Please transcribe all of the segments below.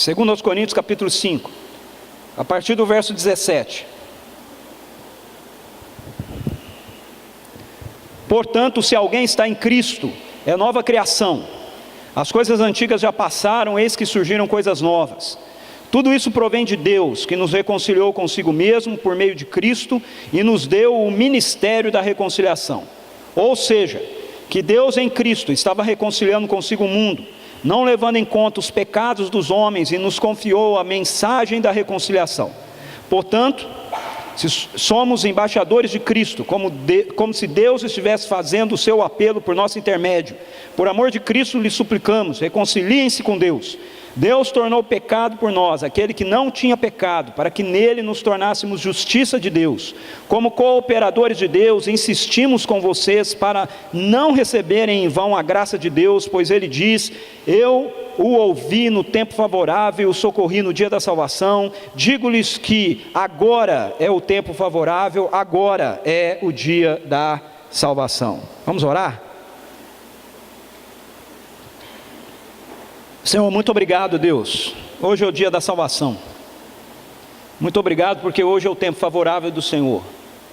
Segundo aos Coríntios capítulo 5, a partir do verso 17. Portanto, se alguém está em Cristo, é nova criação. As coisas antigas já passaram, eis que surgiram coisas novas. Tudo isso provém de Deus, que nos reconciliou consigo mesmo por meio de Cristo e nos deu o ministério da reconciliação. Ou seja, que Deus em Cristo estava reconciliando consigo o mundo, não levando em conta os pecados dos homens, e nos confiou a mensagem da reconciliação. Portanto, se somos embaixadores de Cristo, como se Deus estivesse fazendo o seu apelo por nosso intermédio, por amor de Cristo lhe suplicamos, reconciliem-se com Deus. Deus tornou pecado por nós, aquele que não tinha pecado, para que nele nos tornássemos justiça de Deus. Como cooperadores de Deus, insistimos com vocês para não receberem em vão a graça de Deus, pois ele diz: eu o ouvi no tempo favorável, o socorri no dia da salvação. Digo-lhes que agora é o tempo favorável, agora é o dia da salvação. Vamos orar? Senhor, muito obrigado, Deus. Hoje é o dia da salvação. Muito obrigado porque hoje é o tempo favorável do Senhor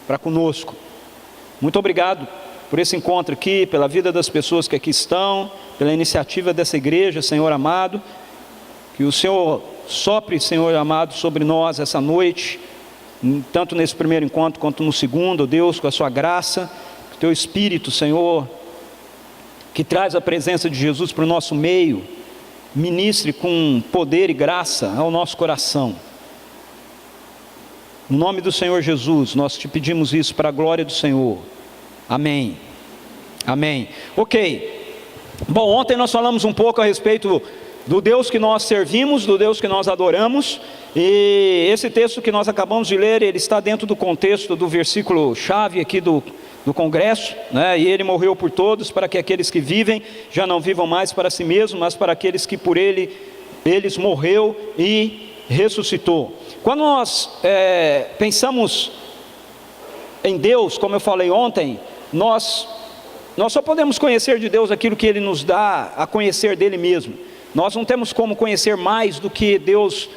para conosco. Muito obrigado por esse encontro aqui, pela vida das pessoas que aqui estão, pela iniciativa dessa igreja, Senhor amado. Que o Senhor sopre, Senhor amado, sobre nós essa noite, tanto nesse primeiro encontro quanto no segundo, Deus, com a sua graça, que o teu Espírito, Senhor, que traz a presença de Jesus para o nosso meio, ministre com poder e graça ao nosso coração. No nome do Senhor Jesus, nós te pedimos isso para a glória do Senhor. Amém. Amém. Ok. Bom, ontem nós falamos um pouco a respeito do Deus que nós servimos, do Deus que nós adoramos. E esse texto que nós acabamos de ler, ele está dentro do contexto do versículo chave aqui do congresso, né? E ele morreu por todos, para que aqueles que vivem já não vivam mais para si mesmos, mas para aqueles que por eles morreu e ressuscitou. Quando nós pensamos em Deus, como eu falei ontem, nós só podemos conhecer de Deus aquilo que Ele nos dá a conhecer dEle mesmo. Nós não temos como conhecer mais do que Deus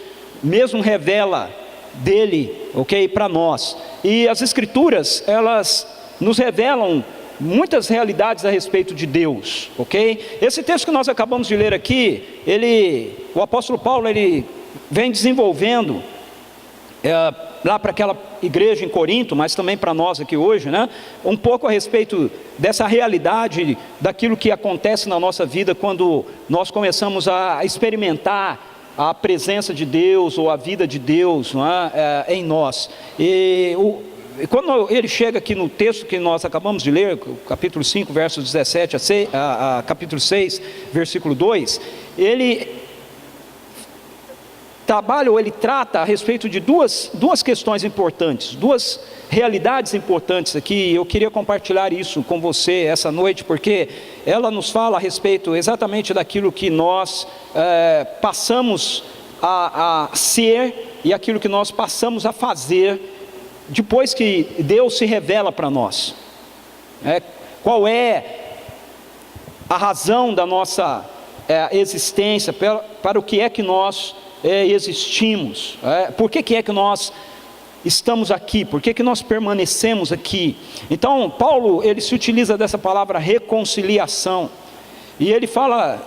mesmo revela dEle, ok, para nós. E as Escrituras, elas nos revelam muitas realidades a respeito de Deus, ok? Esse texto que nós acabamos de ler aqui, o apóstolo Paulo, ele vem desenvolvendo lá para aquela igreja em Corinto, mas também para nós aqui hoje, né? Um pouco a respeito dessa realidade, daquilo que acontece na nossa vida quando nós começamos a experimentar a presença de Deus, ou a vida de Deus, não é? Em nós. E quando ele chega aqui no texto que nós acabamos de ler, capítulo 5, versos 17 a capítulo 6, versículo 2, ele trabalha, ou ele trata a respeito de duas questões importantes, duas realidades importantes aqui. Eu queria compartilhar isso com você essa noite, porque ela nos fala a respeito exatamente daquilo que nós passamos a ser, e aquilo que nós passamos a fazer depois que Deus se revela para nós. Qual é a razão da nossa existência, para o que é que nós existimos, por que é que nós estamos aqui, por que nós permanecemos aqui. Então Paulo, ele se utiliza dessa palavra reconciliação, e ele fala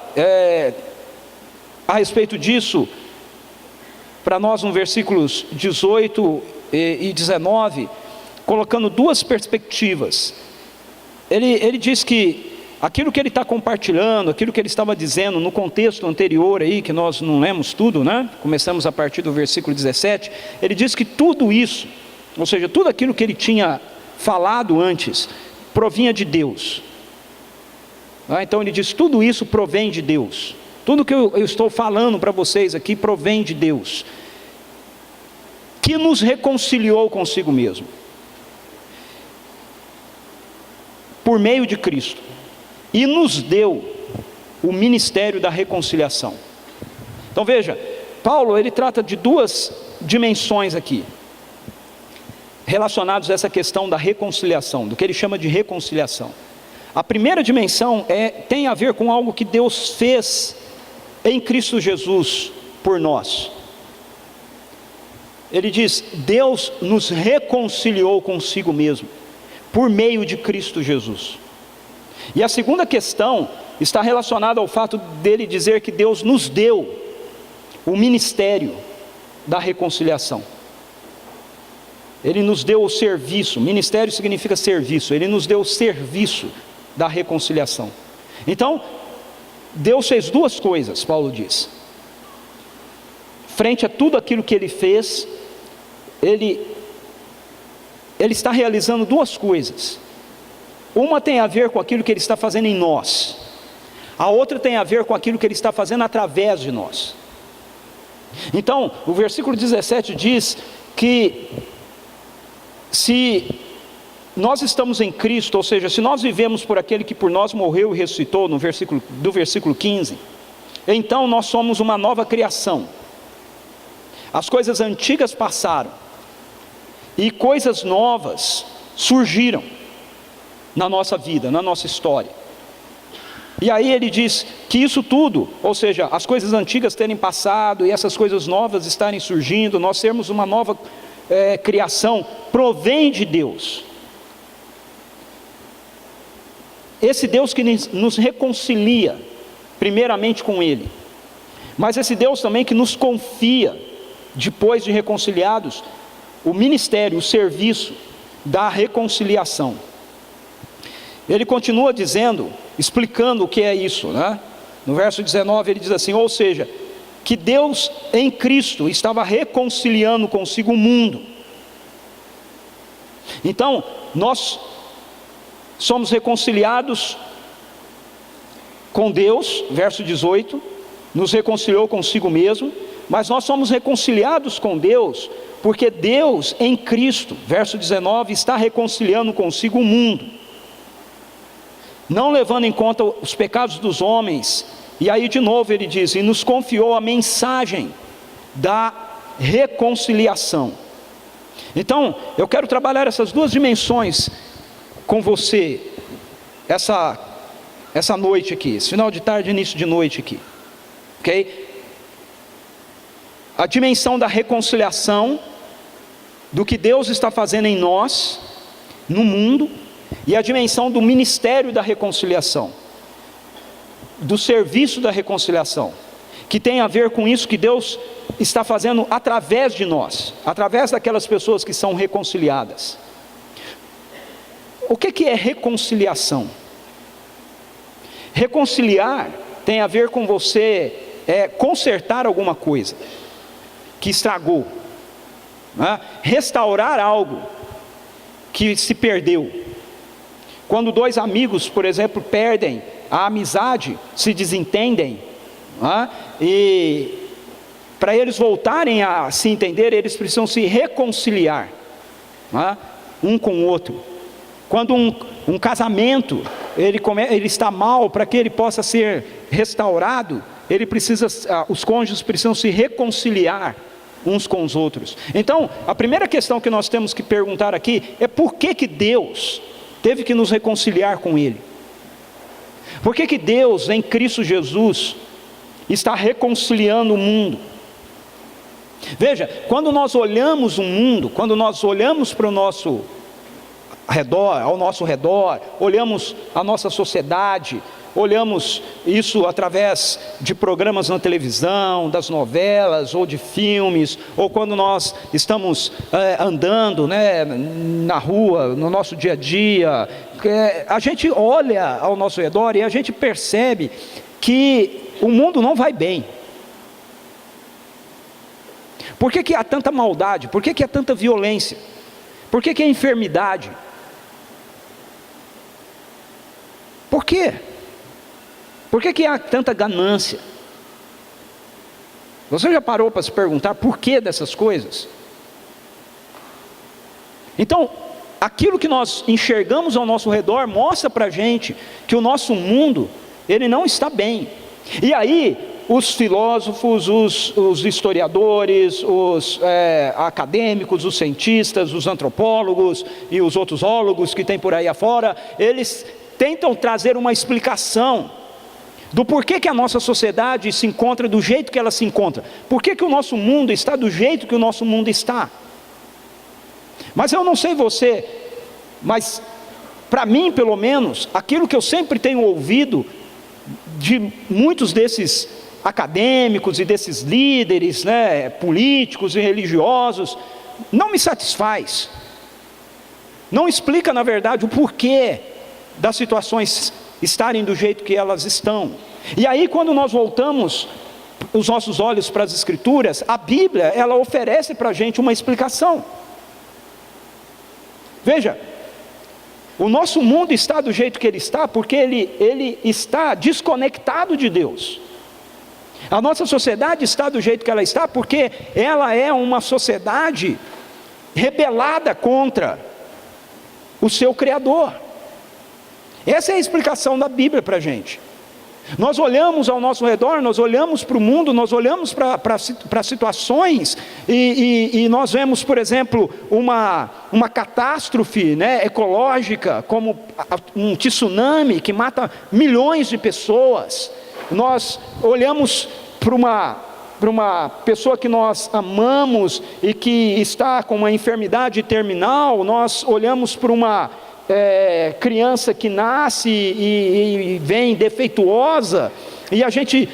a respeito disso para nós no versículos 18 e 19, colocando duas perspectivas. Ele diz que aquilo que ele está compartilhando, aquilo que ele estava dizendo no contexto anterior aí, que nós não lemos tudo, né? Começamos a partir do versículo 17, ele diz que tudo isso, ou seja, tudo aquilo que ele tinha falado antes, provinha de Deus. Então ele diz, tudo isso provém de Deus. Tudo que eu estou falando para vocês aqui provém de Deus, que nos reconciliou consigo mesmo, por meio de Cristo, e nos deu o ministério da reconciliação. Então veja, Paulo, ele trata de duas dimensões aqui, relacionados a essa questão da reconciliação, do que ele chama de reconciliação. A primeira dimensão tem a ver com algo que Deus fez em Cristo Jesus por nós. Ele diz: Deus nos reconciliou consigo mesmo, por meio de Cristo Jesus. E a segunda questão está relacionada ao fato dele dizer que Deus nos deu o ministério da reconciliação. Ele nos deu o serviço. Ministério significa serviço. Ele nos deu o serviço da reconciliação. Então, Deus fez duas coisas, Paulo diz. Frente a tudo aquilo que Ele fez, Ele está realizando duas coisas. Uma tem a ver com aquilo que Ele está fazendo em nós. A outra tem a ver com aquilo que Ele está fazendo através de nós. Então, o versículo 17 diz que se nós estamos em Cristo, ou seja, se nós vivemos por aquele que por nós morreu e ressuscitou, do versículo 15, então nós somos uma nova criação. As coisas antigas passaram e coisas novas surgiram na nossa vida, na nossa história. E aí ele diz que isso tudo, ou seja, as coisas antigas terem passado e essas coisas novas estarem surgindo, nós sermos uma nova criação, provém de Deus. Esse Deus que nos reconcilia primeiramente com Ele, mas esse Deus também que nos confia, depois de reconciliados, o ministério, o serviço da reconciliação. Ele continua dizendo, explicando o que é isso, né? No verso 19 ele diz assim: ou seja, que Deus em Cristo estava reconciliando consigo o mundo. Então, nós somos reconciliados com Deus, verso 18, nos reconciliou consigo mesmo, mas nós somos reconciliados com Deus, porque Deus em Cristo, verso 19, está reconciliando consigo o mundo, não levando em conta os pecados dos homens. E aí de novo ele diz: e nos confiou a mensagem da reconciliação. Então, eu quero trabalhar essas duas dimensões com você, essa noite aqui, esse final de tarde, início de noite aqui, ok? A dimensão da reconciliação, do que Deus está fazendo em nós, no mundo, e a dimensão do ministério da reconciliação, do serviço da reconciliação, que tem a ver com isso que Deus está fazendo através de nós, através daquelas pessoas que são reconciliadas. O que é reconciliação? Reconciliar tem a ver com você consertar alguma coisa que estragou, né? Restaurar algo que se perdeu. Quando dois amigos, por exemplo, perdem a amizade, se desentendem, né? E para eles voltarem a se entender, eles precisam se reconciliar, né? Um com o outro. Quando um casamento ele está mal, para que ele possa ser restaurado, os cônjuges precisam se reconciliar uns com os outros. Então, a primeira questão que nós temos que perguntar aqui é: por que Deus teve que nos reconciliar com Ele? Por que Deus em Cristo Jesus está reconciliando o mundo? Veja, quando nós olhamos o mundo, quando nós olhamos para o nosso redor, ao nosso redor, olhamos a nossa sociedade, olhamos isso através de programas na televisão, das novelas, ou de filmes, ou quando nós estamos andando, né, na rua, no nosso dia a dia, a gente olha ao nosso redor e a gente percebe que o mundo não vai bem. Por que há tanta maldade? Por que há tanta violência? Por que há enfermidade? Por quê? Por que há tanta ganância? Você já parou para se perguntar por que dessas coisas? Então, aquilo que nós enxergamos ao nosso redor mostra para a gente que o nosso mundo, ele não está bem. E aí, os filósofos, os historiadores, os acadêmicos, os cientistas, os antropólogos e os outros ólogos que tem por aí afora, eles tentam trazer uma explicação do porquê que a nossa sociedade se encontra do jeito que ela se encontra, por que o nosso mundo está do jeito que o nosso mundo está. Mas eu não sei você, mas para mim pelo menos, aquilo que eu sempre tenho ouvido de muitos desses acadêmicos e desses líderes, né, políticos e religiosos, não me satisfaz, não explica na verdade o porquê das situações estarem do jeito que elas estão. E aí quando nós voltamos os nossos olhos para as Escrituras, a Bíblia, ela oferece para a gente uma explicação. Veja, o nosso mundo está do jeito que ele está, porque ele está desconectado de Deus. A nossa sociedade está do jeito que ela está, porque ela é uma sociedade rebelada contra o seu Criador. Essa é a explicação da Bíblia para a gente. Nós olhamos ao nosso redor, nós olhamos para o mundo, nós olhamos para situações e nós vemos, por exemplo, uma catástrofe, né, ecológica, como um tsunami que mata milhões de pessoas. Nós olhamos para uma pessoa que nós amamos e que está com uma enfermidade terminal, nós olhamos para uma criança que nasce e vem defeituosa, e a gente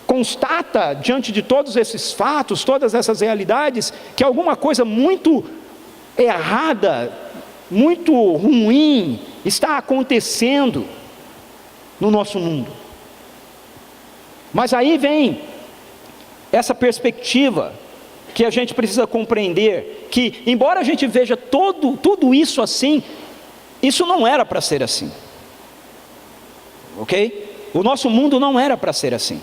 constata diante de todos esses fatos, todas essas realidades, que alguma coisa muito errada, muito ruim está acontecendo no nosso mundo. Mas aí vem essa perspectiva que a gente precisa compreender, que embora a gente veja tudo isso assim, isso não era para ser assim, ok? O nosso mundo não era para ser assim.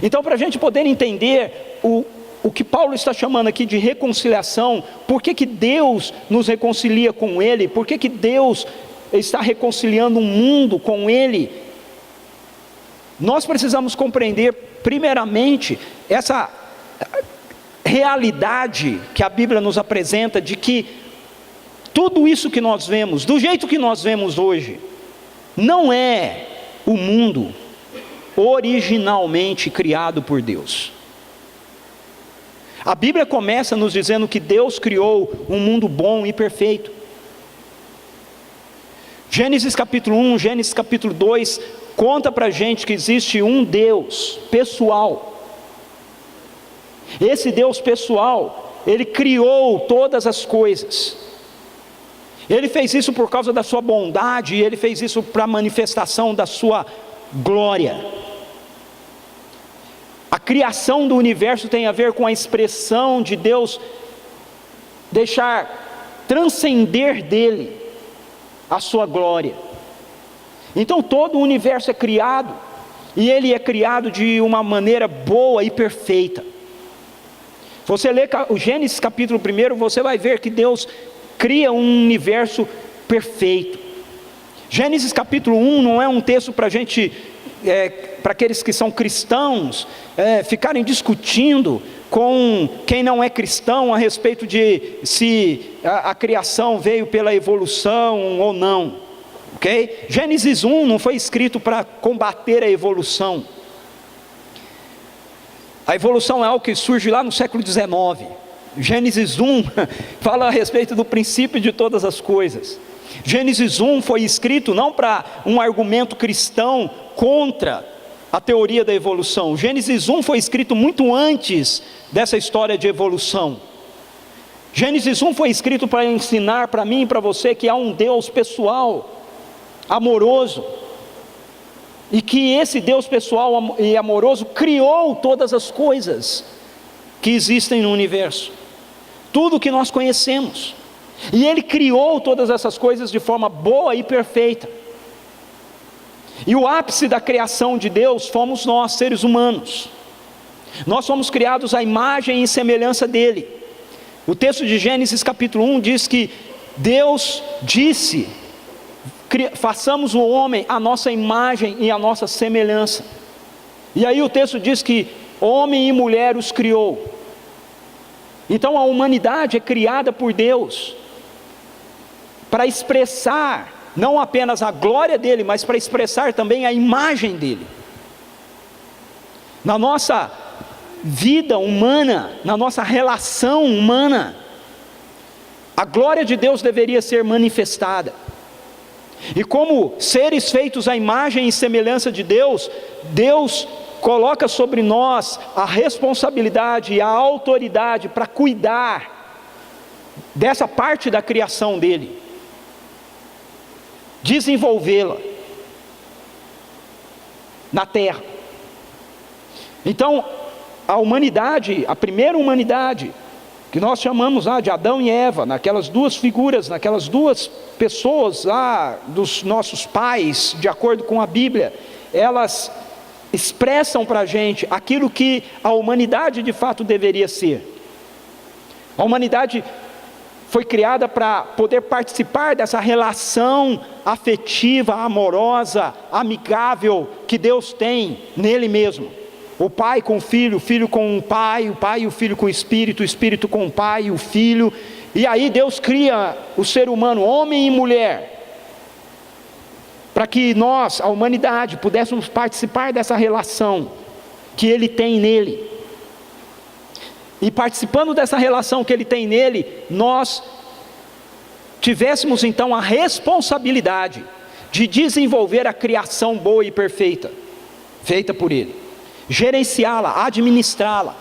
Então, para a gente poder entender o que Paulo está chamando aqui de reconciliação, por que Deus nos reconcilia com Ele, por que Deus está reconciliando o mundo com Ele, nós precisamos compreender primeiramente essa realidade que a Bíblia nos apresenta, de que tudo isso que nós vemos, do jeito que nós vemos hoje, não é o mundo originalmente criado por Deus. A Bíblia começa nos dizendo que Deus criou um mundo bom e perfeito. Gênesis capítulo 1, Gênesis capítulo 2, conta para a gente que existe um Deus pessoal. Esse Deus pessoal, Ele criou todas as coisas. Ele fez isso por causa da sua bondade, e Ele fez isso para a manifestação da sua glória. A criação do universo tem a ver com a expressão de Deus deixar transcender dele a sua glória. Então todo o universo é criado, e ele é criado de uma maneira boa e perfeita. Você lê o Gênesis capítulo 1, você vai ver que Deus cria um universo perfeito. Gênesis capítulo 1 não é um texto para a gente, para aqueles que são cristãos, ficarem discutindo com quem não é cristão a respeito de se a criação veio pela evolução ou não, ok? Gênesis 1 não foi escrito para combater a evolução. A evolução é algo que surge lá no século XIX. Gênesis 1 fala a respeito do princípio de todas as coisas. Gênesis 1 foi escrito não para um argumento cristão contra a teoria da evolução. Gênesis 1 foi escrito muito antes dessa história de evolução. Gênesis 1 foi escrito para ensinar para mim e para você que há um Deus pessoal, amoroso, e que esse Deus pessoal e amoroso criou todas as coisas que existem no universo, tudo que nós conhecemos, e Ele criou todas essas coisas de forma boa e perfeita. E o ápice da criação de Deus fomos nós, seres humanos. Nós somos criados à imagem e semelhança dEle. O texto de Gênesis capítulo 1 diz que Deus disse: façamos o homem à nossa imagem e à nossa semelhança. E aí o texto diz que homem e mulher os criou. Então a humanidade é criada por Deus para expressar não apenas a glória dele, mas para expressar também a imagem dele. Na nossa vida humana, na nossa relação humana, a glória de Deus deveria ser manifestada. E como seres feitos à imagem e semelhança de Deus, Deus coloca sobre nós a responsabilidade e a autoridade para cuidar dessa parte da criação dele, desenvolvê-la na terra. Então, a humanidade, a primeira humanidade, que nós chamamos de Adão e Eva, naquelas duas figuras, naquelas duas pessoas dos nossos pais, de acordo com a Bíblia, elas expressam para a gente aquilo que a humanidade de fato deveria ser. A humanidade foi criada para poder participar dessa relação afetiva, amorosa, amigável que Deus tem nele mesmo. O pai com o filho com o pai e o filho com o espírito com o pai e o filho. E aí Deus cria o ser humano, homem e mulher, para que nós, a humanidade, pudéssemos participar dessa relação que Ele tem nele. E participando dessa relação que Ele tem nele, nós tivéssemos então a responsabilidade de desenvolver a criação boa e perfeita, feita por Ele, gerenciá-la, administrá-la.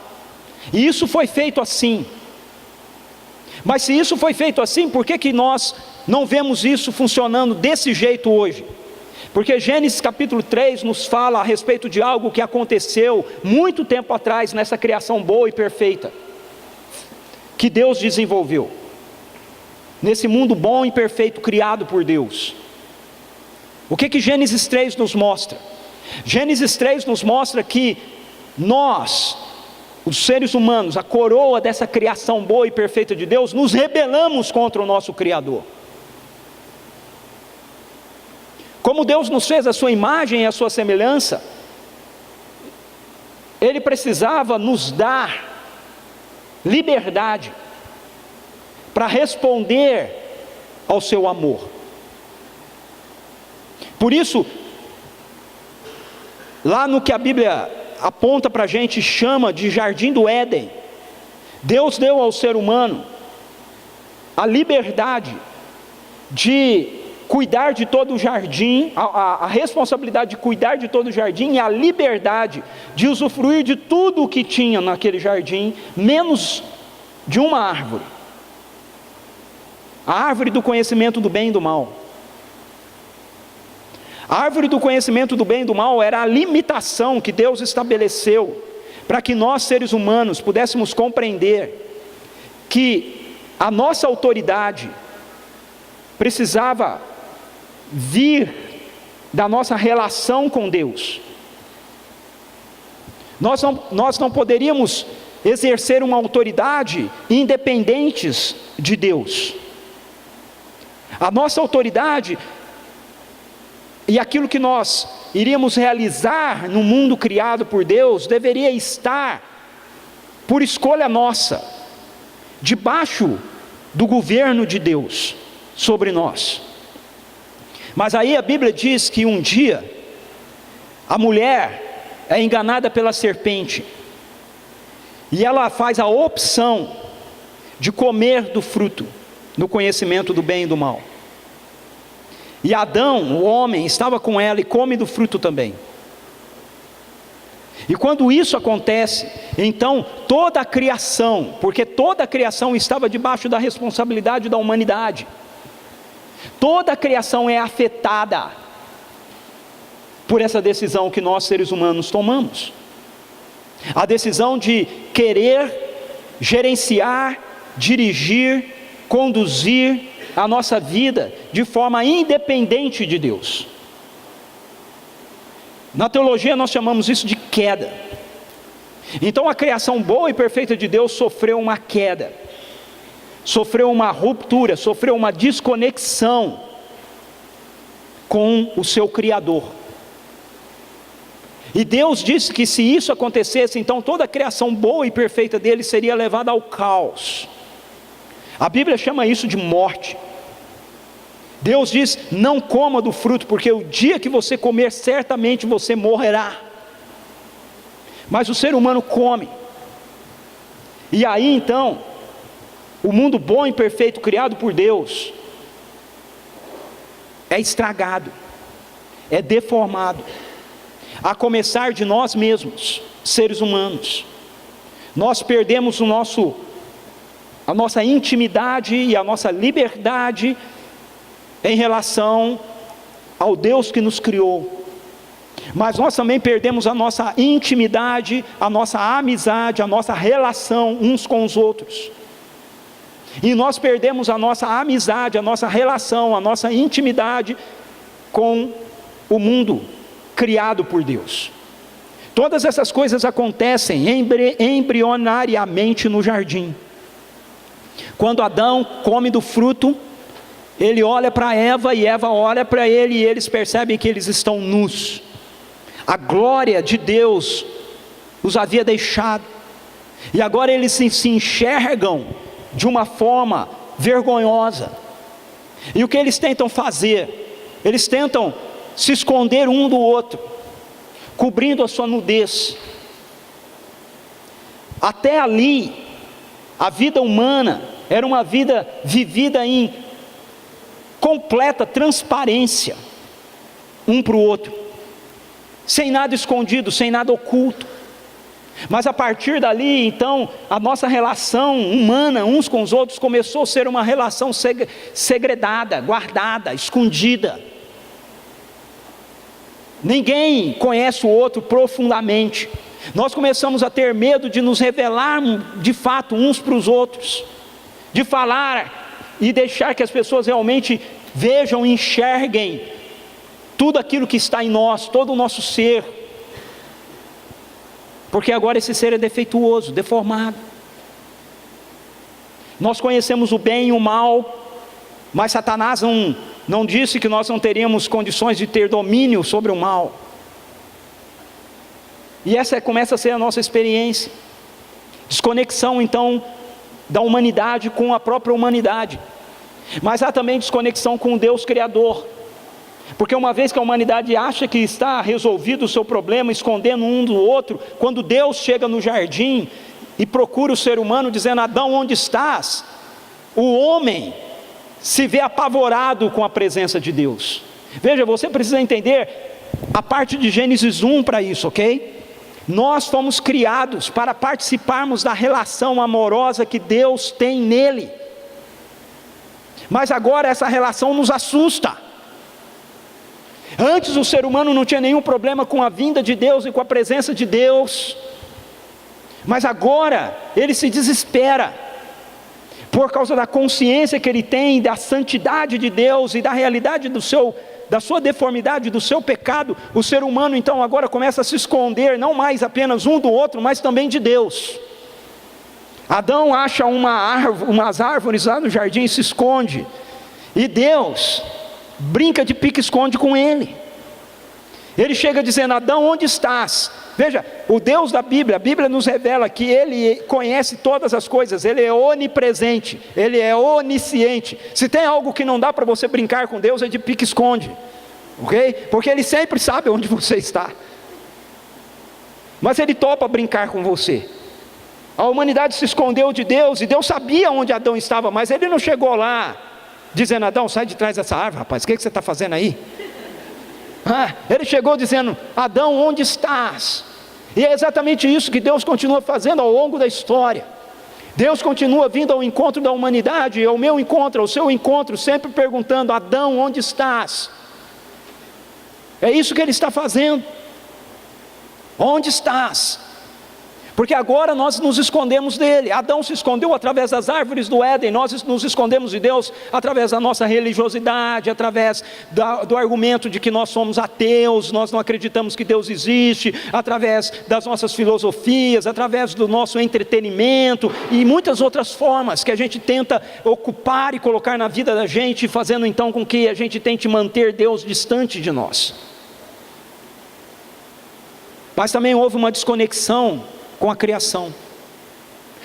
E isso foi feito assim. Mas se isso foi feito assim, por que nós não vemos isso funcionando desse jeito hoje? Porque Gênesis capítulo 3 nos fala a respeito de algo que aconteceu muito tempo atrás nessa criação boa e perfeita, que Deus desenvolveu, nesse mundo bom e perfeito criado por Deus. O que Gênesis 3 nos mostra? Gênesis 3 nos mostra que nós, os seres humanos, a coroa dessa criação boa e perfeita de Deus, nos rebelamos contra o nosso Criador. Como Deus nos fez a sua imagem e a sua semelhança, Ele precisava nos dar liberdade para responder ao seu amor. Por isso, lá no que a Bíblia aponta para a gente, chama de Jardim do Éden, Deus deu ao ser humano a liberdade de cuidar de todo o jardim, a responsabilidade de cuidar de todo o jardim e a liberdade de usufruir de tudo o que tinha naquele jardim, menos de uma árvore, a árvore do conhecimento do bem e do mal. A árvore do conhecimento do bem e do mal era a limitação que Deus estabeleceu para que nós, seres humanos, pudéssemos compreender que a nossa autoridade precisava vir da nossa relação com Deus. Nós não poderíamos exercer uma autoridade independentes de Deus. A nossa autoridade e aquilo que nós iríamos realizar no mundo criado por Deus deveria estar, por escolha nossa, debaixo do governo de Deus sobre nós. Mas aí a Bíblia diz que um dia a mulher é enganada pela serpente e ela faz a opção de comer do fruto do conhecimento do bem e do mal. E Adão, o homem, estava com ela e come do fruto também. E quando isso acontece, então toda a criação, porque toda a criação estava debaixo da responsabilidade da humanidade, toda a criação é afetada por essa decisão que nós seres humanos tomamos. A decisão de querer gerenciar, dirigir, conduzir a nossa vida de forma independente de Deus. Na teologia nós chamamos isso de queda. Então a criação boa e perfeita de Deus sofreu uma queda, sofreu uma ruptura, sofreu uma desconexão com o seu Criador. E Deus disse que se isso acontecesse, então toda a criação boa e perfeita dele seria levada ao caos. A Bíblia chama isso de morte. Deus diz: não coma do fruto, porque o dia que você comer, certamente você morrerá. Mas o ser humano come. E aí então, o mundo bom e perfeito criado por Deus é estragado, é deformado, a começar de nós mesmos, seres humanos. Nós perdemos a nossa intimidade e a nossa liberdade em relação ao Deus que nos criou. Mas nós também perdemos a nossa intimidade, a nossa amizade, a nossa relação uns com os outros. E nós perdemos a nossa amizade, a nossa relação, a nossa intimidade com o mundo criado por Deus. Todas essas coisas acontecem embrionariamente no jardim. Quando Adão come do fruto, ele olha para Eva e Eva olha para ele, e eles percebem que eles estão nus. A glória de Deus os havia deixado, e agora eles se enxergam de uma forma vergonhosa. E o que eles tentam fazer? Eles tentam se esconder um do outro, cobrindo a sua nudez. Até ali, a vida humana era uma vida vivida em completa transparência, um para o outro, sem nada escondido, sem nada oculto. Mas a partir dali, então, a nossa relação humana uns com os outros começou a ser uma relação segredada, guardada, escondida. Ninguém conhece o outro profundamente. Nós começamos a ter medo de nos revelar de fato uns para os outros, de falar e deixar que as pessoas realmente vejam e enxerguem tudo aquilo que está em nós, todo o nosso ser. Porque agora esse ser é defeituoso, deformado. Nós conhecemos o bem e o mal, mas Satanás não disse que nós não teríamos condições de ter domínio sobre o mal. E essa começa a ser a nossa experiência. Desconexão então da humanidade com a própria humanidade. Mas há também desconexão com o Deus Criador. Porque uma vez que a humanidade acha que está resolvido o seu problema, escondendo um do outro, quando Deus chega no jardim e procura o ser humano dizendo: Adão, onde estás? O homem se vê apavorado com a presença de Deus. Veja, você precisa entender a parte de Gênesis 1 para isso, ok? Nós fomos criados para participarmos da relação amorosa que Deus tem nele. Mas agora essa relação nos assusta. Antes o ser humano não tinha nenhum problema com a vinda de Deus e com a presença de Deus. Mas agora ele se desespera, por causa da consciência que ele tem da santidade de Deus e da realidade da sua deformidade, do seu pecado. O ser humano então agora começa a se esconder, não mais apenas um do outro, mas também de Deus. Adão acha umas árvores lá no jardim e se esconde, e Deus brinca de pique-esconde com ele. Ele chega dizendo: Adão, onde estás? Veja, o Deus da Bíblia, a Bíblia nos revela que Ele conhece todas as coisas, Ele é onipresente, Ele é onisciente. Se tem algo que não dá para você brincar com Deus, é de pique-esconde, ok? Porque Ele sempre sabe onde você está. Mas Ele topa brincar com você. A humanidade se escondeu de Deus, e Deus sabia onde Adão estava, mas Ele não chegou lá dizendo: Adão, sai de trás dessa árvore, rapaz, o que você está fazendo aí? Ele chegou dizendo: Adão, onde estás? E é exatamente isso que Deus continua fazendo ao longo da história. Deus continua vindo ao encontro da humanidade, ao meu encontro, ao seu encontro, sempre perguntando: Adão, onde estás? É isso que Ele está fazendo. Onde estás? Porque agora nós nos escondemos dele. Adão se escondeu através das árvores do Éden. Nós nos escondemos de Deus através da nossa religiosidade, através do argumento de que nós somos ateus, nós não acreditamos que Deus existe, através das nossas filosofias, através do nosso entretenimento e muitas outras formas que a gente tenta ocupar e colocar na vida da gente, fazendo então com que a gente tente manter Deus distante de nós. Mas também houve uma desconexão com a criação.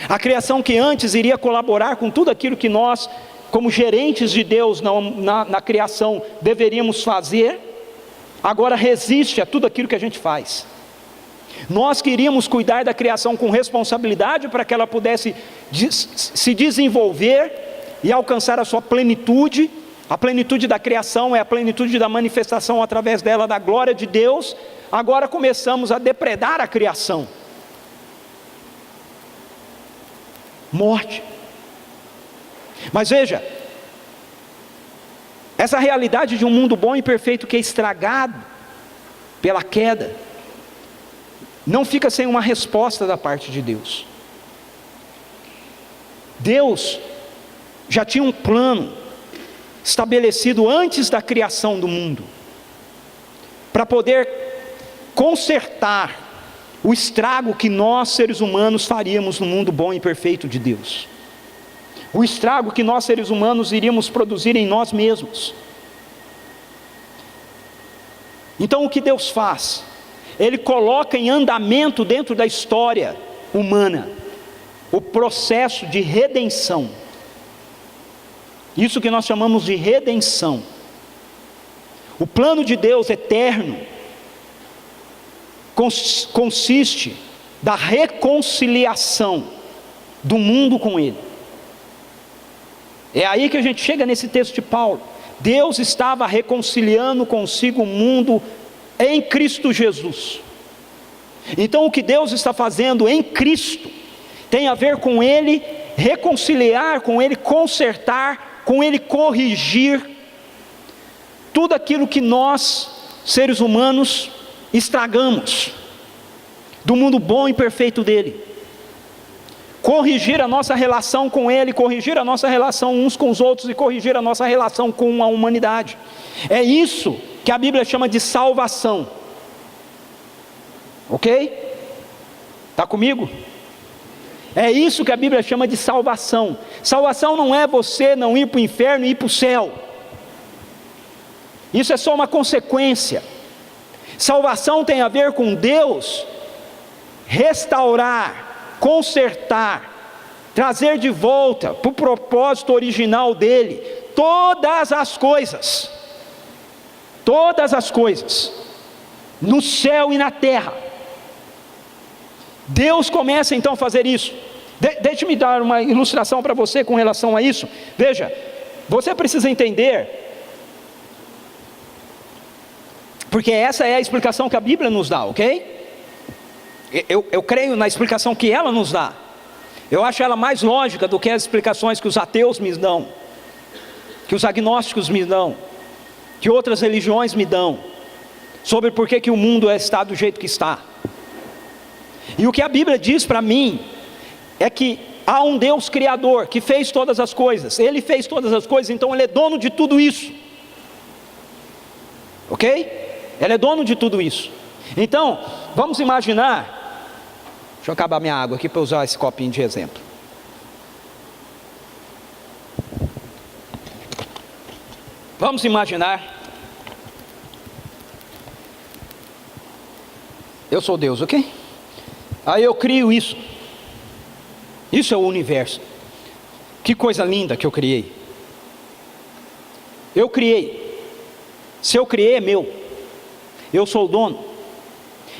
A criação que antes iria colaborar com tudo aquilo que nós como gerentes de Deus na criação, deveríamos fazer, agora resiste a tudo aquilo que a gente faz. Nós queríamos cuidar da criação com responsabilidade para que ela pudesse se desenvolver e alcançar a sua plenitude. A plenitude da criação é a plenitude da manifestação através dela da glória de Deus. Agora começamos a depredar a criação. Morte. Mas veja, essa realidade de um mundo bom e perfeito que é estragado pela queda, não fica sem uma resposta da parte de Deus. Deus já tinha um plano estabelecido antes da criação do mundo, para poder consertar o estrago que nós seres humanos faríamos no mundo bom e perfeito de Deus. O estrago que nós seres humanos iríamos produzir em nós mesmos. Então o que Deus faz? Ele coloca em andamento dentro da história humana o processo de redenção. Isso que nós chamamos de redenção. O plano de Deus eterno consiste da reconciliação do mundo com Ele. É aí que a gente chega nesse texto de Paulo. Deus estava reconciliando consigo o mundo em Cristo Jesus. Então o que Deus está fazendo em Cristo tem a ver com Ele reconciliar, com Ele consertar, com Ele corrigir tudo aquilo que nós, seres humanos, estragamos do mundo bom e perfeito dele. Corrigir a nossa relação com Ele, corrigir a nossa relação uns com os outros e corrigir a nossa relação com a humanidade. É isso que a Bíblia chama de salvação. Ok? Está comigo? É isso que a Bíblia chama de salvação. Salvação não é você não ir para o inferno e ir para o céu. Isso é só uma consequência. Salvação tem a ver com Deus restaurar, consertar, trazer de volta para o propósito original dele todas as coisas, no céu e na terra. Deus começa então a fazer isso. Deixe-me dar uma ilustração para você com relação a isso. Veja, você precisa entender, porque essa é a explicação que a Bíblia nos dá, ok? Eu creio na explicação que ela nos dá. Eu acho ela mais lógica do que as explicações que os ateus me dão, que os agnósticos me dão, que outras religiões me dão, sobre por que o mundo está do jeito que está. E o que a Bíblia diz para mim é que há um Deus Criador que fez todas as coisas. Ele fez todas as coisas, então Ele é dono de tudo isso. Ok? Ele é dono de tudo isso. Então, vamos imaginar. Deixa eu acabar minha água aqui para usar esse copinho de exemplo. Vamos imaginar. Eu sou Deus, ok? Aí eu crio isso. Isso é o universo. Que coisa linda que eu criei. Eu criei. Se eu criei é meu. Eu sou o dono.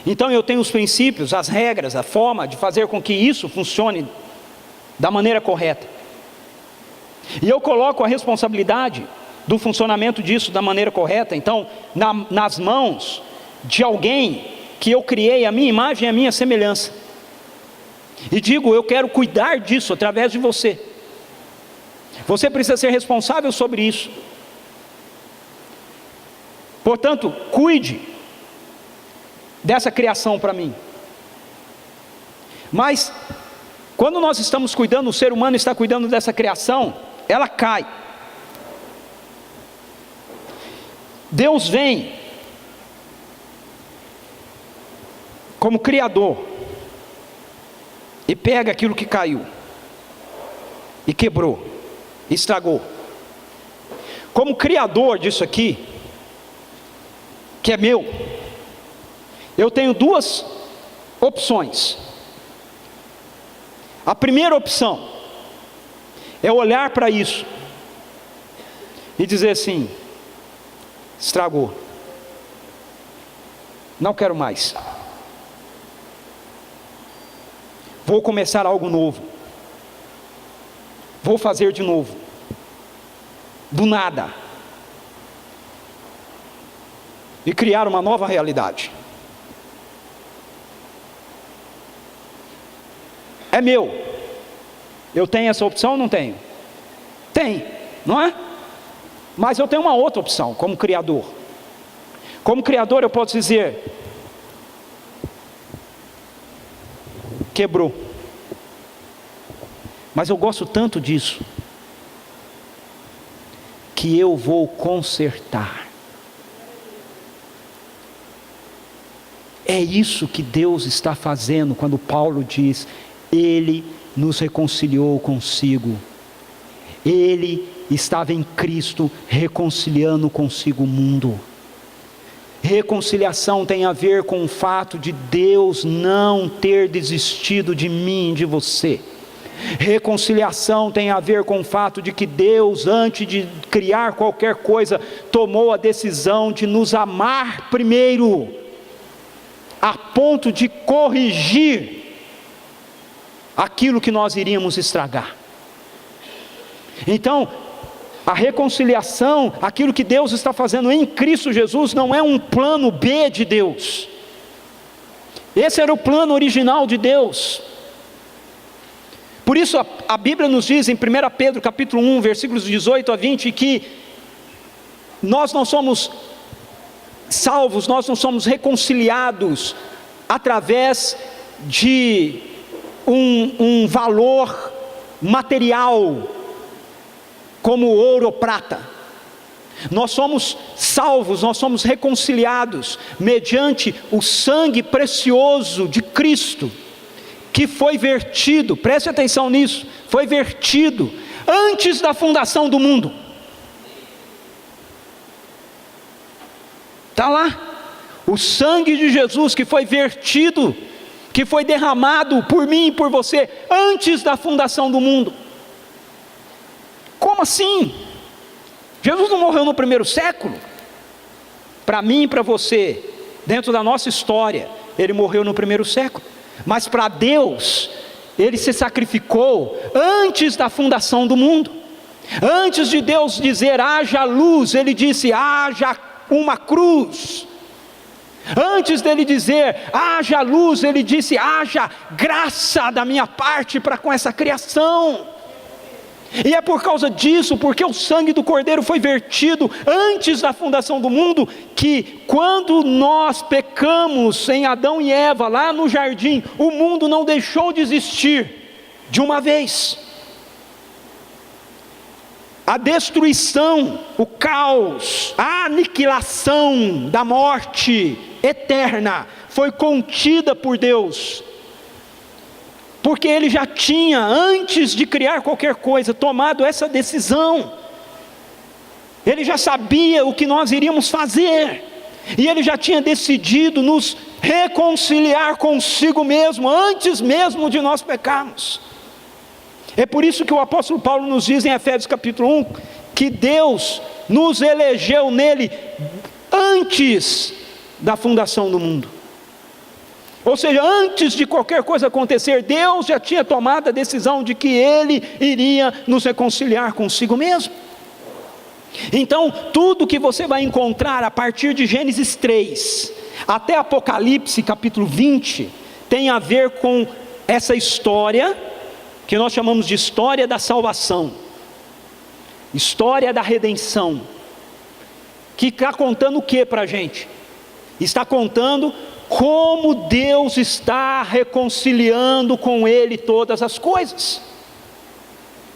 Então eu tenho os princípios, as regras, a forma de fazer com que isso funcione da maneira correta. E eu coloco a responsabilidade do funcionamento disso da maneira correta, então, nas mãos de alguém que eu criei a minha imagem e a minha semelhança. E digo, eu quero cuidar disso através de você. Você precisa ser responsável sobre isso. Portanto, cuide dessa criação para mim. Mas, quando nós estamos cuidando, o ser humano está cuidando dessa criação, ela cai. Deus vem como Criador e pega aquilo que caiu e quebrou, estragou. Como Criador disso aqui, que é meu, eu tenho duas opções. A primeira opção é olhar para isso e dizer assim: estragou, não quero mais, vou começar algo novo, vou fazer de novo, do nada, e criar uma nova realidade. É meu. Eu tenho essa opção ou não tenho? Tem, não é? Mas eu tenho uma outra opção como criador. Como criador eu posso dizer: quebrou. Mas eu gosto tanto disso que eu vou consertar. É isso que Deus está fazendo quando Paulo diz: Ele nos reconciliou consigo. Ele estava em Cristo reconciliando consigo o mundo. Reconciliação tem a ver com o fato de Deus não ter desistido de mim e de você. Reconciliação tem a ver com o fato de que Deus, antes de criar qualquer coisa, tomou a decisão de nos amar primeiro, a ponto de corrigir aquilo que nós iríamos estragar. Então, a reconciliação, aquilo que Deus está fazendo em Cristo Jesus, não é um plano B de Deus. Esse era o plano original de Deus. Por isso a Bíblia nos diz em 1 Pedro capítulo 1, versículos 18 a 20, que nós não somos salvos, nós não somos reconciliados através de um valor material, como ouro ou prata. Nós somos salvos, nós somos reconciliados mediante o sangue precioso de Cristo, que foi vertido, preste atenção nisso, foi vertido antes da fundação do mundo. Está lá, o sangue de Jesus que foi vertido, que foi derramado por mim e por você, antes da fundação do mundo. Como assim? Jesus não morreu no primeiro século? Para mim e para você, dentro da nossa história, Ele morreu no primeiro século. Mas para Deus, Ele se sacrificou antes da fundação do mundo. Antes de Deus dizer haja luz, Ele disse haja uma cruz. Antes dele dizer haja luz, Ele disse haja graça da minha parte para com essa criação. E é por causa disso, porque o sangue do Cordeiro foi vertido antes da fundação do mundo, que quando nós pecamos em Adão e Eva, lá no jardim, o mundo não deixou de existir de uma vez. A destruição, o caos, a aniquilação da morte eterna foi contida por Deus, porque Ele já tinha, antes de criar qualquer coisa, tomado essa decisão. Ele já sabia o que nós iríamos fazer, e Ele já tinha decidido nos reconciliar consigo mesmo, antes mesmo de nós pecarmos. É por isso que o apóstolo Paulo nos diz em Efésios capítulo 1, que Deus nos elegeu nele antes da fundação do mundo. Ou seja, antes de qualquer coisa acontecer, Deus já tinha tomado a decisão de que Ele iria nos reconciliar consigo mesmo. Então, tudo que você vai encontrar a partir de Gênesis 3 até Apocalipse capítulo 20, tem a ver com essa história, que nós chamamos de história da salvação, história da redenção, que está contando o que para a gente? Está contando como Deus está reconciliando com Ele todas as coisas,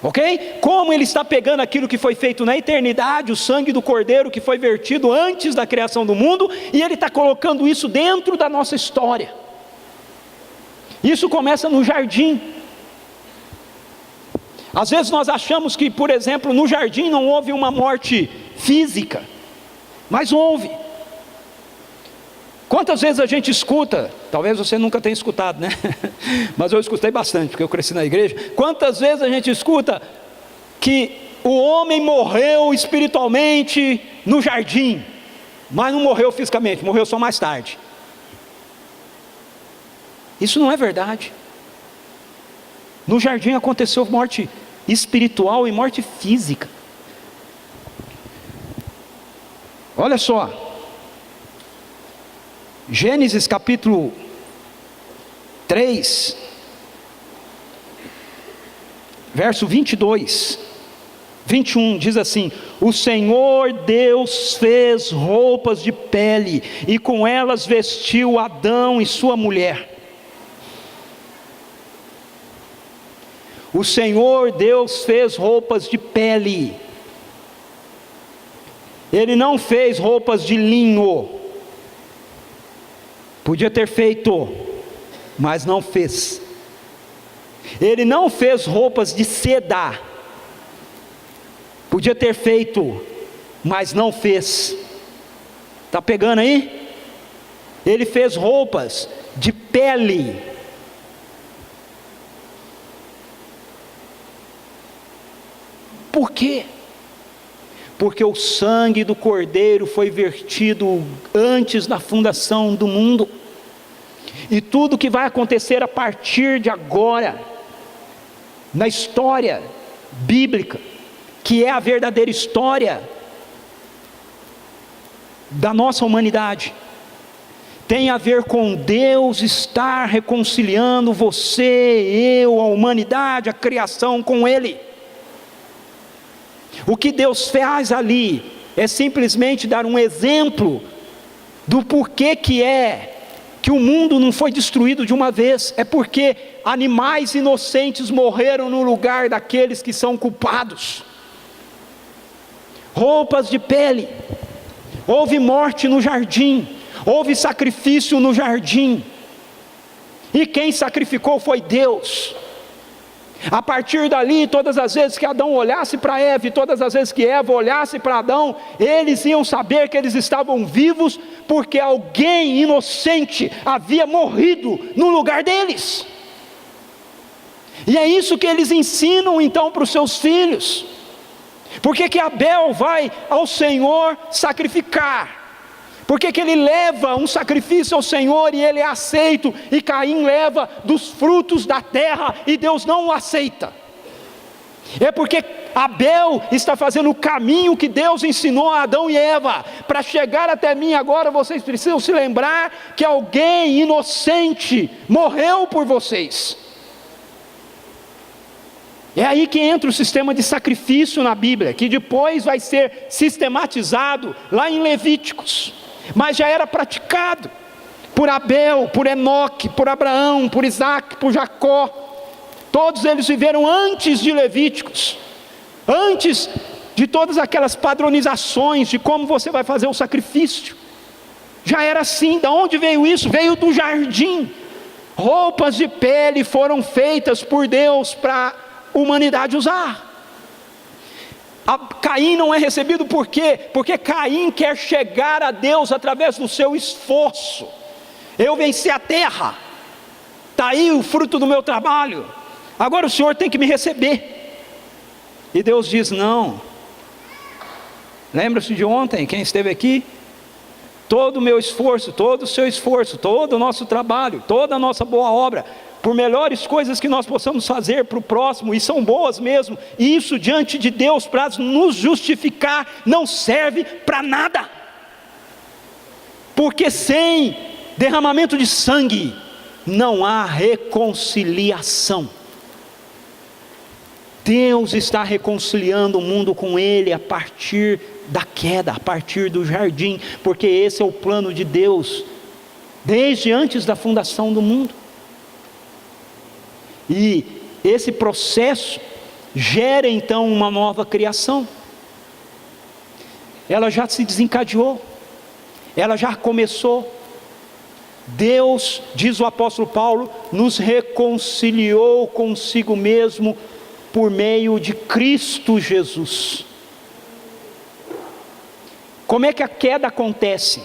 ok? Como Ele está pegando aquilo que foi feito na eternidade, o sangue do Cordeiro que foi vertido antes da criação do mundo, e Ele está colocando isso dentro da nossa história. Isso começa no jardim. Às vezes nós achamos que, por exemplo, no jardim não houve uma morte física, mas houve. Quantas vezes a gente escuta, talvez você nunca tenha escutado, né? Mas eu escutei bastante, porque eu cresci na igreja. Quantas vezes a gente escuta que o homem morreu espiritualmente no jardim, mas não morreu fisicamente, morreu só mais tarde. Isso não é verdade. No jardim aconteceu morte espiritual e morte física. Olha só, Gênesis capítulo 3, verso 22, 21, diz assim: o Senhor Deus fez roupas de pele, e com elas vestiu Adão e sua mulher. O Senhor Deus fez roupas de pele. Ele não fez roupas de linho. Podia ter feito, mas não fez. Ele não fez roupas de seda. Podia ter feito, mas não fez. Está pegando aí? Ele fez roupas de pele. Por quê? Porque o sangue do Cordeiro foi vertido antes da fundação do mundo. E tudo que vai acontecer a partir de agora, na história bíblica, que é a verdadeira história da nossa humanidade, tem a ver com Deus estar reconciliando você, eu, a humanidade, a criação com Ele. O que Deus faz ali é simplesmente dar um exemplo do porquê que o mundo não foi destruído de uma vez. É porque animais inocentes morreram no lugar daqueles que são culpados. Roupas de pele. Houve morte no jardim, houve sacrifício no jardim, e quem sacrificou foi Deus. A partir dali, todas as vezes que Adão olhasse para Eva, e todas as vezes que Eva olhasse para Adão, eles iam saber que eles estavam vivos, porque alguém inocente havia morrido no lugar deles. E é isso que eles ensinam então para os seus filhos. Por que Abel vai ao Senhor sacrificar? Por que ele leva um sacrifício ao Senhor e ele é aceito, e Caim leva dos frutos da terra e Deus não o aceita? É porque Abel está fazendo o caminho que Deus ensinou a Adão e Eva. Para chegar até mim agora, vocês precisam se lembrar que alguém inocente morreu por vocês. É aí que entra o sistema de sacrifício na Bíblia, que depois vai ser sistematizado lá em Levíticos, mas já era praticado por Abel, por Enoque, por Abraão, por Isaac, por Jacó. Todos eles viveram antes de Levíticos, antes de todas aquelas padronizações de como você vai fazer o sacrifício. Já era assim. Da onde veio isso? Veio do jardim. Roupas de pele foram feitas por Deus para a humanidade usar. Caim não é recebido por quê? Porque Caim quer chegar a Deus através do seu esforço. Eu venci a terra, está aí o fruto do meu trabalho, agora o Senhor tem que me receber. E Deus diz: não. Lembra-se de ontem, quem esteve aqui? Todo o meu esforço, todo o seu esforço, todo o nosso trabalho, toda a nossa boa obra, por melhores coisas que nós possamos fazer para o próximo, e são boas mesmo, e isso diante de Deus para nos justificar, não serve para nada. Porque sem derramamento de sangue não há reconciliação. Deus está reconciliando o mundo com Ele a partir da queda, a partir do jardim, porque esse é o plano de Deus desde antes da fundação do mundo. E esse processo gera então uma nova criação. Ela já se desencadeou, ela já começou. Deus, diz o apóstolo Paulo, nos reconciliou consigo mesmo por meio de Cristo Jesus. Como é que a queda acontece?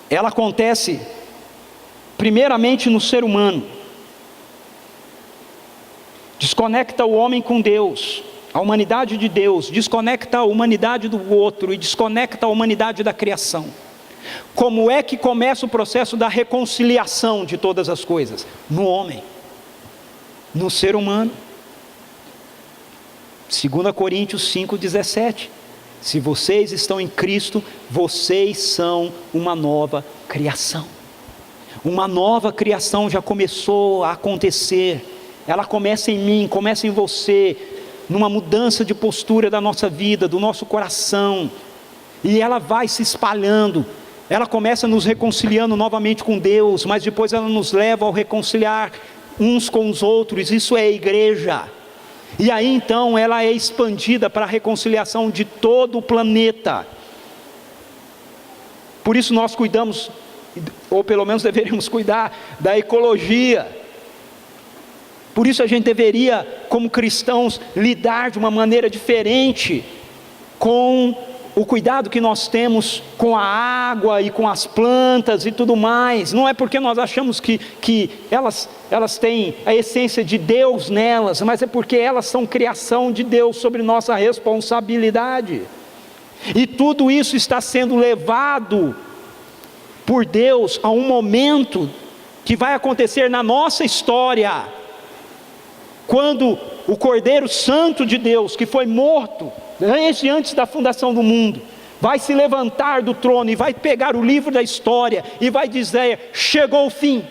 Ela acontece primeiramente no ser humano. Desconecta o homem com Deus. a humanidade de Deus, desconecta a humanidade do outro e desconecta a humanidade da criação. Como é que começa o processo da reconciliação de todas as coisas? No homem, no ser humano. 2 Coríntios 5,17. Se vocês estão em Cristo, vocês são uma nova criação. Uma nova criação já começou a acontecer. Ela começa em mim, começa em você, numa mudança de postura da nossa vida, do nosso coração. E ela vai se espalhando. Ela começa nos reconciliando novamente com Deus, mas depois ela nos leva ao reconciliar uns com os outros. Isso é a igreja. E aí então ela é expandida para a reconciliação de todo o planeta. Por isso nós cuidamos, ou pelo menos deveríamos cuidar, da ecologia. Por isso a gente deveria, como cristãos, lidar de uma maneira diferente com o cuidado que nós temos com a água e com as plantas e tudo mais. Não é porque nós achamos que elas têm a essência de Deus nelas, mas é porque elas são criação de Deus sobre nossa responsabilidade. E tudo isso está sendo levado por Deus a um momento que vai acontecer na nossa história, quando o Cordeiro Santo de Deus, que foi morto antes da fundação do mundo, vai se levantar do trono e vai pegar o livro da história e vai dizer: chegou o fim.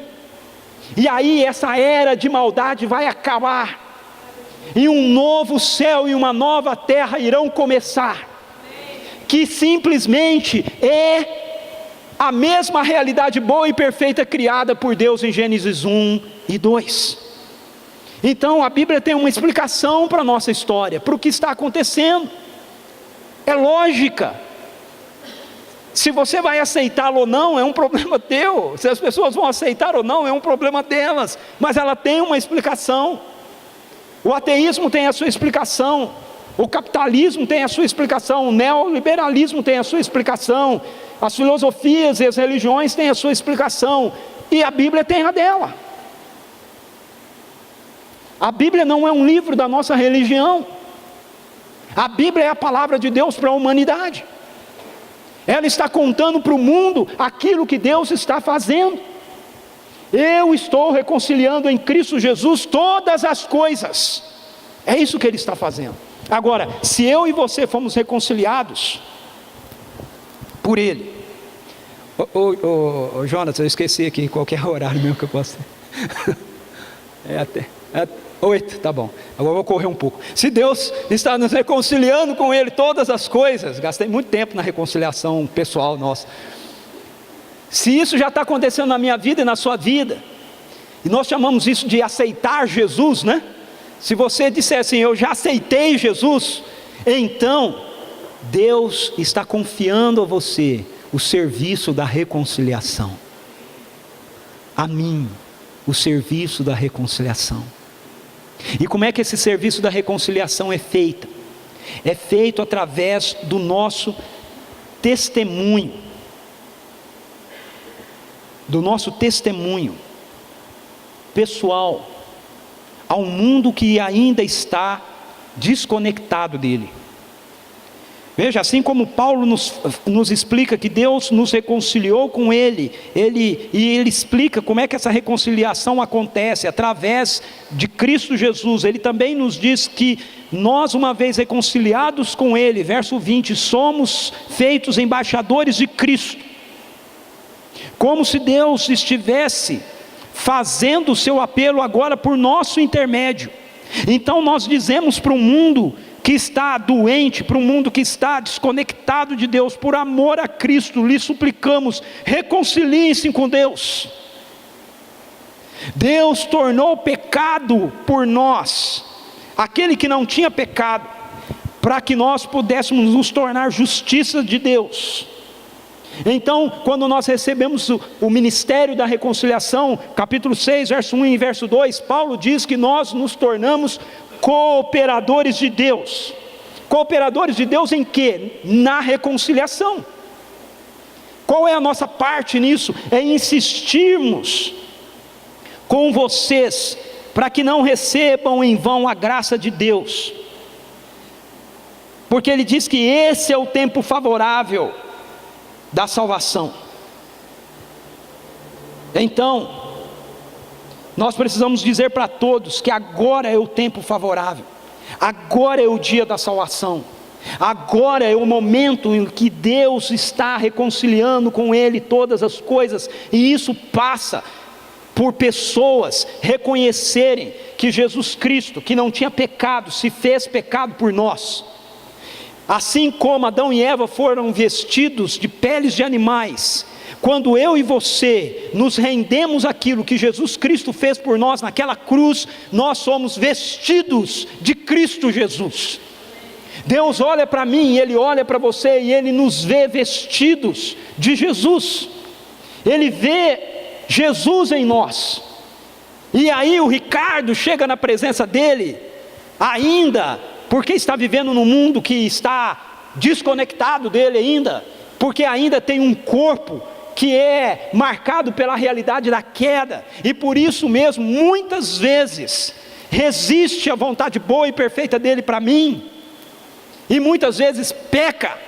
E aí essa era de maldade vai acabar, e um novo céu e uma nova terra irão começar, que simplesmente é a mesma realidade boa e perfeita criada por Deus em Gênesis 1 e 2. Então a Bíblia tem uma explicação para a nossa história, para o que está acontecendo. É lógica. Se você vai aceitá-lo ou não, é um problema teu. Se as pessoas vão aceitar ou não, é um problema delas. Mas ela tem uma explicação. O ateísmo tem a sua explicação. O capitalismo tem a sua explicação. O neoliberalismo tem a sua explicação. As filosofias e as religiões têm a sua explicação. E a Bíblia tem a dela. A Bíblia não é um livro da nossa religião. A Bíblia é a palavra de Deus para a humanidade. Ela está contando para o mundo aquilo que Deus está fazendo. Eu estou reconciliando em Cristo Jesus todas as coisas. É isso que Ele está fazendo. Agora, se eu e você fomos reconciliados por Ele. Jonas, eu esqueci aqui qualquer horário mesmo que eu posso ter. Até 8, tá bom. Agora eu vou correr um pouco. Se Deus está nos reconciliando com Ele todas as coisas, gastei muito tempo na reconciliação pessoal nossa. Se isso já está acontecendo na minha vida e na sua vida, e nós chamamos isso de aceitar Jesus, né? Se você disser assim: eu já aceitei Jesus, então Deus está confiando a você o serviço da reconciliação. A mim, o serviço da reconciliação. E como é que esse serviço da reconciliação é feito? É feito através do nosso testemunho. Do nosso testemunho pessoal ao mundo que ainda está desconectado dele. Veja, assim como Paulo nos explica que Deus nos reconciliou com Ele, ele explica como é que essa reconciliação acontece, através de Cristo Jesus. Ele também nos diz que nós, uma vez reconciliados com Ele, verso 20, somos feitos embaixadores de Cristo, como se Deus estivesse fazendo o seu apelo agora por nosso intermédio. Então nós dizemos para o mundo que está doente, para um mundo que está desconectado de Deus, por amor a Cristo, lhe suplicamos: reconciliem-se com Deus. Deus tornou pecado por nós, aquele que não tinha pecado, para que nós pudéssemos nos tornar justiça de Deus. Então, quando nós recebemos o ministério da reconciliação, capítulo 6, verso 1 e verso 2, Paulo diz que nós nos tornamos cooperadores de Deus. Cooperadores de Deus em quê? Na reconciliação. Qual é a nossa parte nisso? É insistirmos com vocês, para que não recebam em vão a graça de Deus. porque ele diz que esse é o tempo favorável da salvação. Então, nós precisamos dizer para todos que agora é o tempo favorável, agora é o dia da salvação, agora é o momento em que Deus está reconciliando com Ele todas as coisas, e isso passa por pessoas reconhecerem que Jesus Cristo, que não tinha pecado, se fez pecado por nós. Assim como Adão e Eva foram vestidos de peles de animais, quando eu e você nos rendemos àquilo que Jesus Cristo fez por nós naquela cruz, nós somos vestidos de Cristo Jesus. Deus olha para mim, Ele olha para você e Ele nos vê vestidos de Jesus. Ele vê Jesus em nós. E aí o Ricardo chega na presença dele, ainda porque está vivendo num mundo que está desconectado dele ainda, porque ainda tem um corpo que é marcado pela realidade da queda, e por isso mesmo, muitas vezes, resiste à vontade boa e perfeita dele para mim, e muitas vezes peca,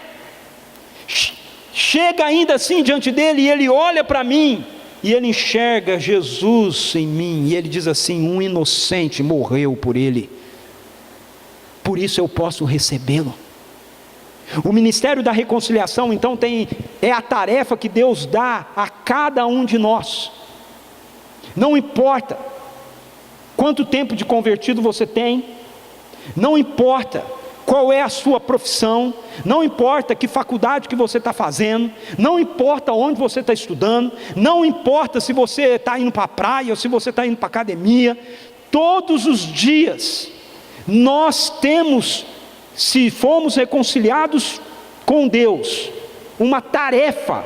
chega ainda assim diante dele, e ele olha para mim, e ele enxerga Jesus em mim, e ele diz assim: um inocente morreu por ele, por isso eu posso recebê-lo. O ministério da reconciliação, então, é a tarefa que Deus dá a cada um de nós. Não importa quanto tempo de convertido você tem, não importa qual é a sua profissão, não importa que faculdade que você está fazendo, não importa onde você está estudando, não importa se você está indo para a praia ou se você está indo para a academia, todos os dias nós temos, se formos reconciliados com Deus, uma tarefa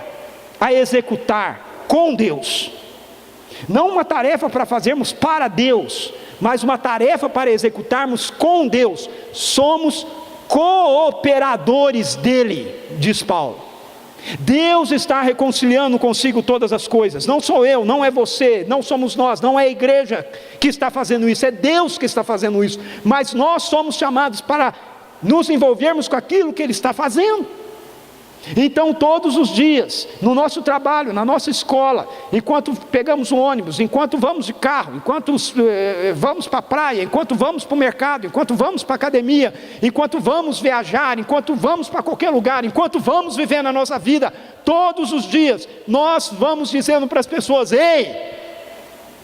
a executar com Deus. Não uma tarefa para fazermos para Deus, mas uma tarefa para executarmos com Deus. Somos cooperadores dele, diz Paulo. Deus está reconciliando consigo todas as coisas. Não sou eu, não é você, não somos nós, não é a igreja que está fazendo isso, é Deus que está fazendo isso. Mas nós somos chamados para nos envolvermos com aquilo que Ele está fazendo. Então todos os dias, no nosso trabalho, na nossa escola, enquanto pegamos o ônibus, enquanto vamos de carro, enquanto vamos para a praia, enquanto vamos para o mercado, enquanto vamos para a academia, enquanto vamos viajar, enquanto vamos para qualquer lugar, enquanto vamos viver na nossa vida, todos os dias, nós vamos dizendo para as pessoas: ei,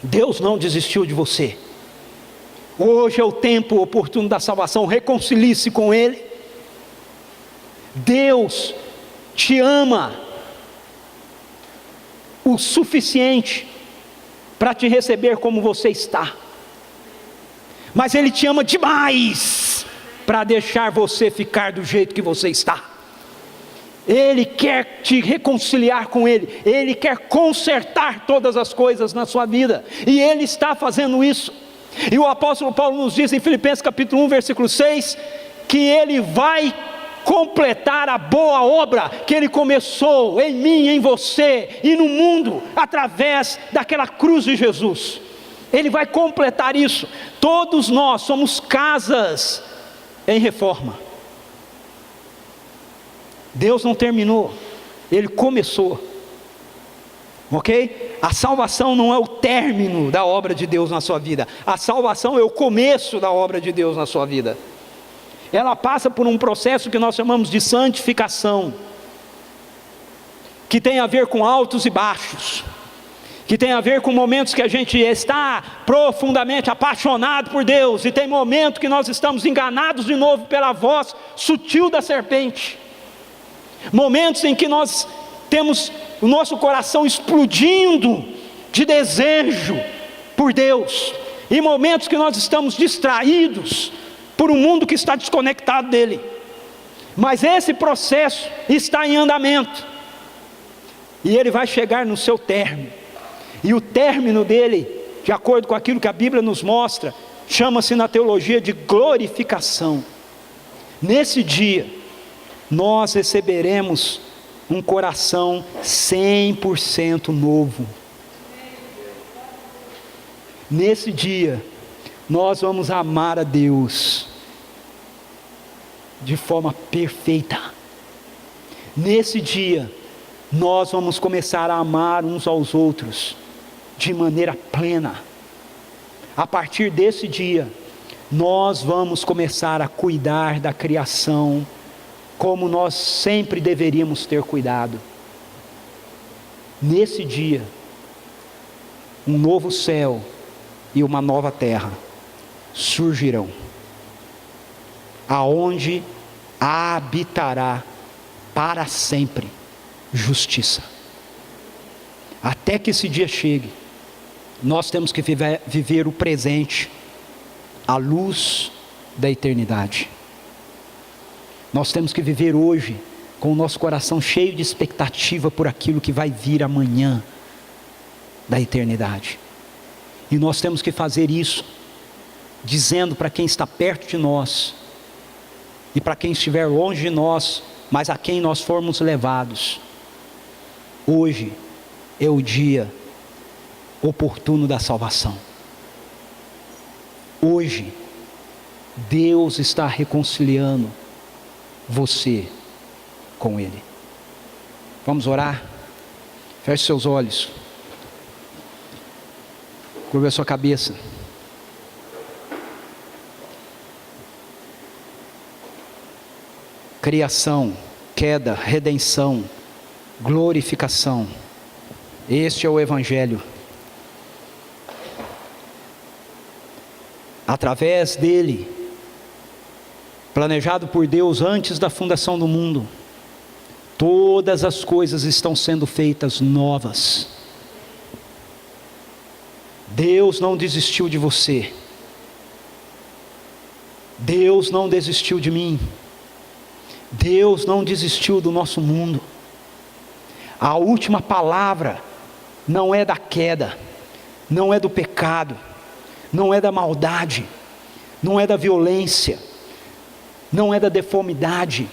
Deus não desistiu de você. Hoje é o tempo oportuno da salvação, reconcilie-se com Ele. Deus te ama o suficiente para te receber como você está, mas Ele te ama demais para deixar você ficar do jeito que você está. Ele quer te reconciliar com Ele, Ele quer consertar todas as coisas na sua vida, e Ele está fazendo isso. E o apóstolo Paulo nos diz em Filipenses capítulo 1, versículo 6, que Ele vai completar a boa obra que Ele começou em mim, em você e no mundo, através daquela cruz de Jesus. Ele vai completar isso. Todos nós somos casas em reforma. Deus não terminou, Ele começou. Ok? A salvação não é o término da obra de Deus na sua vida. A salvação é o começo da obra de Deus na sua vida. Ela passa por um processo que nós chamamos de santificação, que tem a ver com altos e baixos, que tem a ver com momentos que a gente está profundamente apaixonado por Deus, e tem momentos que nós estamos enganados de novo pela voz sutil da serpente, momentos em que nós temos o nosso coração explodindo de desejo por Deus, e momentos que nós estamos distraídos por um mundo que está desconectado dele. Mas esse processo está em andamento, e ele vai chegar no seu término, e o término dele, de acordo com aquilo que a Bíblia nos mostra, chama-se na teologia de glorificação. Nesse dia, nós receberemos um coração 100% novo. Nesse dia, nós vamos amar a Deus de forma perfeita. Nesse dia, nós vamos começar a amar uns aos outros de maneira plena. A partir desse dia, nós vamos começar a cuidar da criação como nós sempre deveríamos ter cuidado. Nesse dia, um novo céu e uma nova terra surgirão, aonde habitará para sempre justiça. Até que esse dia chegue, nós temos que viver o presente à luz da eternidade. Nós temos que viver hoje com o nosso coração cheio de expectativa por aquilo que vai vir amanhã da eternidade. E nós temos que fazer isso dizendo para quem está perto de nós e para quem estiver longe de nós, mas a quem nós formos levados: hoje é o dia oportuno da salvação. Hoje Deus está reconciliando você com Ele. Vamos orar? Feche seus olhos, curva a sua cabeça. Criação, queda, redenção, glorificação. Este é o Evangelho. Através dele, planejado por Deus antes da fundação do mundo, todas as coisas estão sendo feitas novas. Deus não desistiu de você. Deus não desistiu de mim. Deus não desistiu do nosso mundo. A última palavra não é da queda, não é do pecado, não é da maldade, não é da violência, não é da deformidade,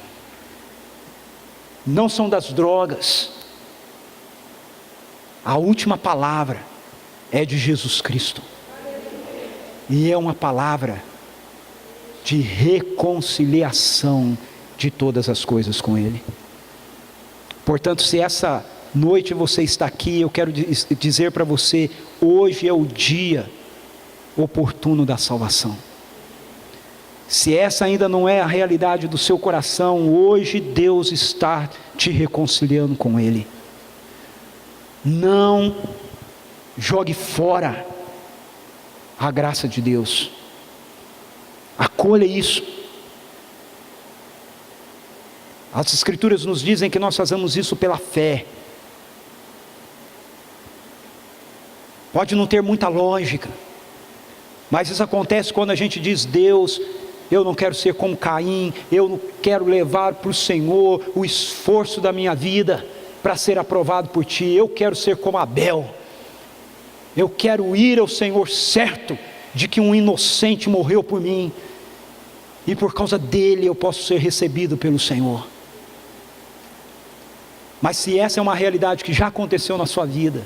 não são das drogas. A última palavra é de Jesus Cristo, e é uma palavra de reconciliação de todas as coisas com Ele. Portanto, se essa noite você está aqui, eu quero dizer para você: hoje é o dia oportuno da salvação. Se essa ainda não é a realidade do seu coração, hoje Deus está te reconciliando com Ele. Não jogue fora a graça de Deus. Acolha isso. As Escrituras nos dizem que nós fazemos isso pela fé. Pode não ter muita lógica, mas isso acontece quando a gente diz: Deus, eu não quero ser como Caim, eu não quero levar para o Senhor o esforço da minha vida para ser aprovado por Ti, eu quero ser como Abel, eu quero ir ao Senhor certo de que um inocente morreu por mim, e por causa dele eu posso ser recebido pelo Senhor. Mas se essa é uma realidade que já aconteceu na sua vida,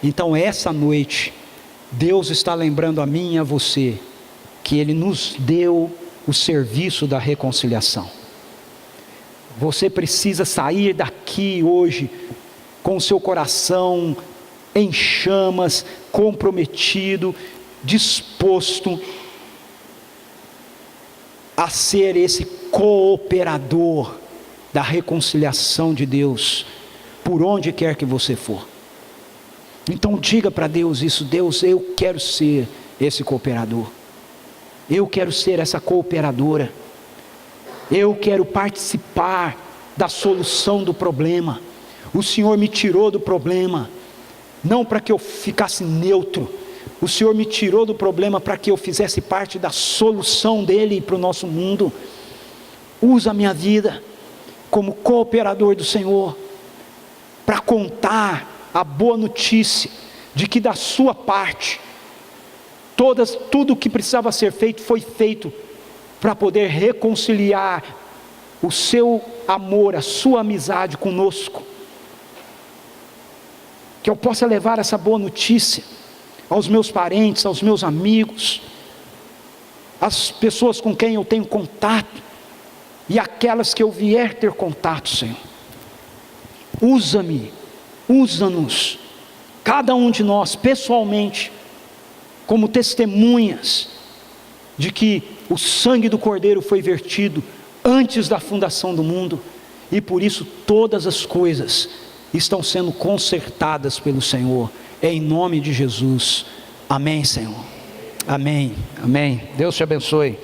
então essa noite Deus está lembrando a mim e a você que Ele nos deu o serviço da reconciliação. Você precisa sair daqui hoje com o seu coração em chamas, comprometido, disposto a ser esse cooperador da reconciliação de Deus, por onde quer que você for. Então diga para Deus isso: Deus, eu quero ser esse cooperador, eu quero ser essa cooperadora, eu quero participar da solução do problema. O Senhor me tirou do problema, não para que eu ficasse neutro, o Senhor me tirou do problema para que eu fizesse parte da solução dele para o nosso mundo. Usa a minha vida como cooperador do Senhor, para contar a boa notícia de que da sua parte, tudo o que precisava ser feito foi feito, para poder reconciliar o seu amor, a sua amizade conosco. Que eu possa levar essa boa notícia aos meus parentes, aos meus amigos, às pessoas com quem eu tenho contato, e aquelas que eu vier ter contato, Senhor. Usa-me, usa-nos, cada um de nós pessoalmente, como testemunhas de que o sangue do Cordeiro foi vertido antes da fundação do mundo, e por isso todas as coisas estão sendo consertadas pelo Senhor, em nome de Jesus. Amém, Senhor. Amém, amém. Deus te abençoe.